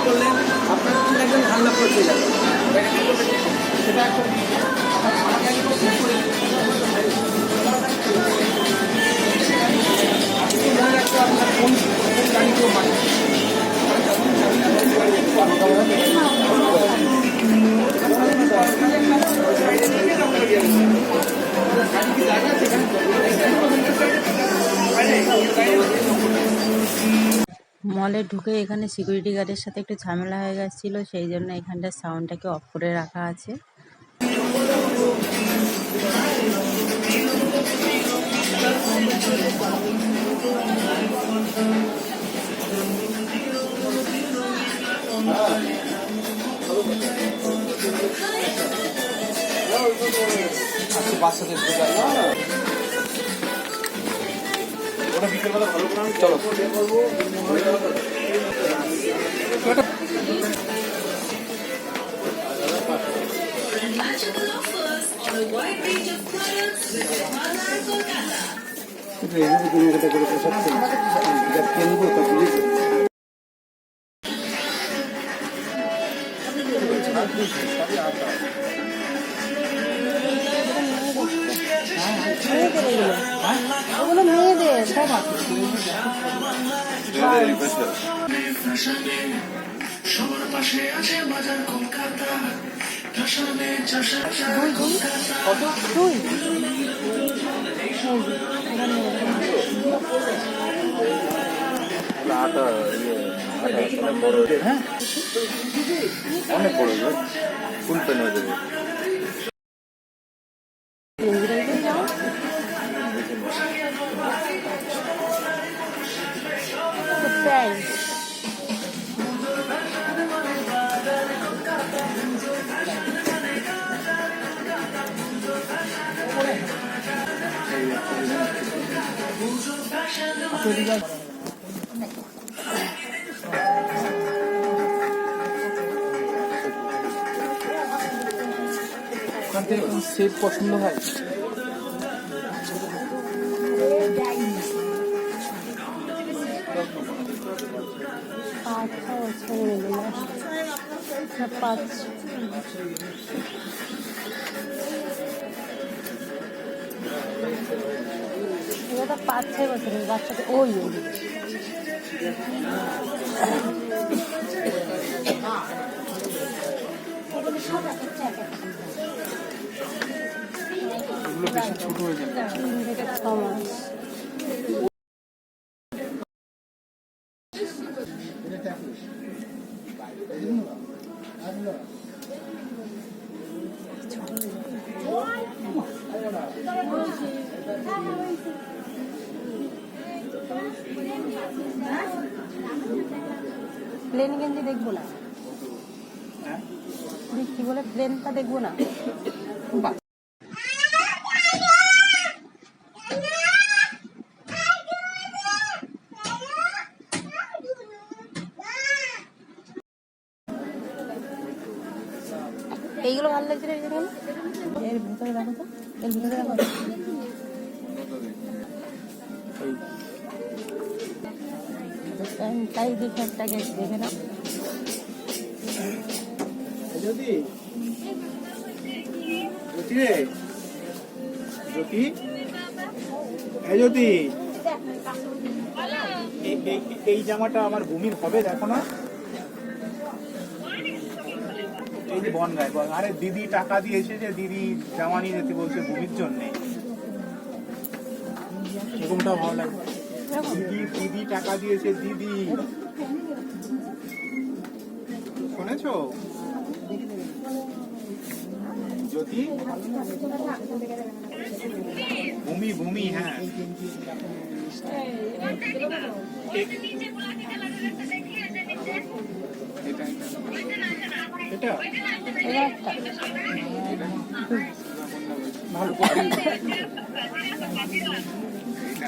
করলে আপনার একজন ঠান্ডা পড়তে যাবে সেটা একটা মনে রাখতে আপনার কোন গাড়িগুলো মানে মলে ঢুকে এখানে সিকিউরিটি গার্ডের সাথে একটু ঝামেলা হয়ে গেছিল, সেই জন্য এখানটার সাউন্ডটাকে অফ করে রাখা আছে। বাচ্চাদের ওটা বিকেলবেলা ভালো করে চলো ওগুলো মেয়েদের সব আছে। সবার পাশে আছে বাজার কলকাতা অনেক বড় ফুল পেন হয়ে যাবে। ওখান থেকে সেট পছন্দ হয়। এটা 5-6 বছরের বাচ্চাকে ওই এগুলো বেশি ছোট হয়ে যাবে। প্লেন গেঞ্জি দেখবো না, কি বলে প্লেনটা দেখবো না। এইগুলো ভালো লাগছে এর ভিতরে দেখো তো, এর ভিতরে দেখো তাই দেখে একটা দেখে না। জ্যোতি জ্যোতি জ্যোতি এই জামাটা আমার ভূমির হবে, দেখো না এই যে বনগায়। আরে দিদি টাকা দিয়েছে, যে দিদি জামা নিয়ে যেতে বলছে ভূমির জন্য। এরকমটাও ভালো লাগবে। দিদি টাকা দিয়েছে, দিদি শুনেছো জ্যোতি? ভূমি ভূমি হ্যাঁ এটা ভালো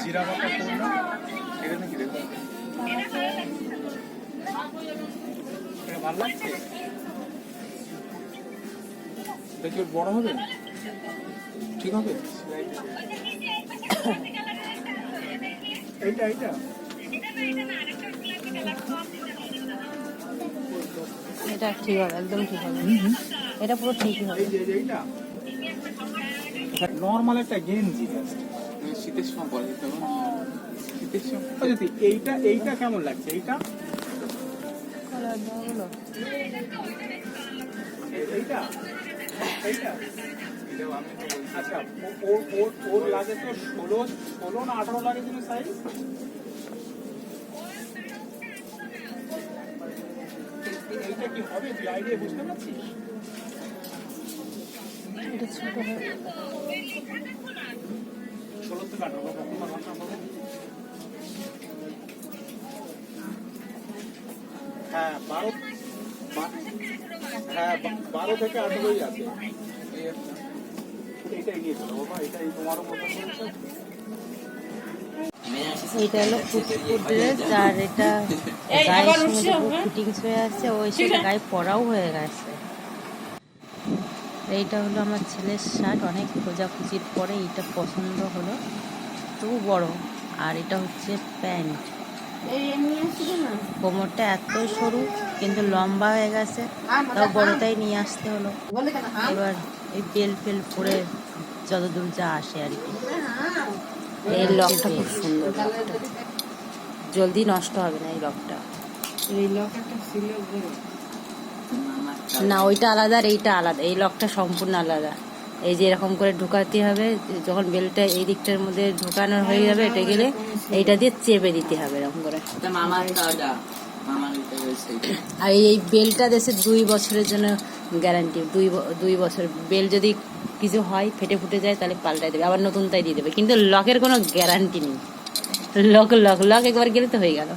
জিরা বাটা করলো এটা নাকি দেখো, এটা ভালো লাগছে। দেখি বড় হবে, ঠিক হবে। এইটা এইটা এটা ঠিক হবে, একদম ঠিক হবে, এটা পুরো ঠিকই হবে। এইটা নর্মাল একটা গেঞ্জি শীতের সময় পরে দিতে হবে শীতের সময় যদি এইটা এইটা কেমন লাগছে এইটা এইটা এইটা আচ্ছা ওর লাগে তো 16 না 18 লাগে কোনো সাইজ এইটা কি হবে তুই আইডিয়া বুঝতে পারছিস এটা ছোট হবে। 16 থেকে 18 হ্যাঁ 12 থেকে 18 আছে এইটাই নিয়ে চলো বাবা এটাই তোমারও মতন বলছো এইটা হলো কুচিপুর ড্রেস, আর এটা গায়ের সঙ্গে ফিটিংস হয়ে আছে, ওই সাথে গায়ে পরাও হয়ে গেছে। এইটা হলো আমার ছেলের শার্ট, অনেক খোঁজাখুঁজির পরে এইটা পছন্দ হলো, তবু বড়। আর এটা হচ্ছে প্যান্ট, কোমরটা এত সরু কিন্তু লম্বা হয়ে গেছে, তাও বড়টাই নিয়ে আসতে হলো। এবার এই বেল ফেল পরে যতদূর যা আসে আর কি। এই লকটা খুব সুন্দর, জলদি নষ্ট হবে না এই লকটা। না ওইটা আলাদা আর এইটা আলাদা, এই লকটা সম্পূর্ণ আলাদা। এই যে এরকম করে ঢুকাতে হবে, যখন বেলটা এই দিকটার মধ্যে ঢুকানো হয়ে যাবে এটা গেলে এইটা দিয়ে চেপে দিতে হবে এরকম করে। আর এই বেলটা দেশে 2 বছরের জন্য গ্যারান্টি, 2 বছর। বেল যদি কিছু হয় ফেটে ফুটে যায় তাহলে পাল্টাই দেবে, আবার নতুনটাই দিয়ে দেবে, কিন্তু লকের কোনো গ্যারান্টি নেই। লক একবার গেলে তো হয়ে গেল।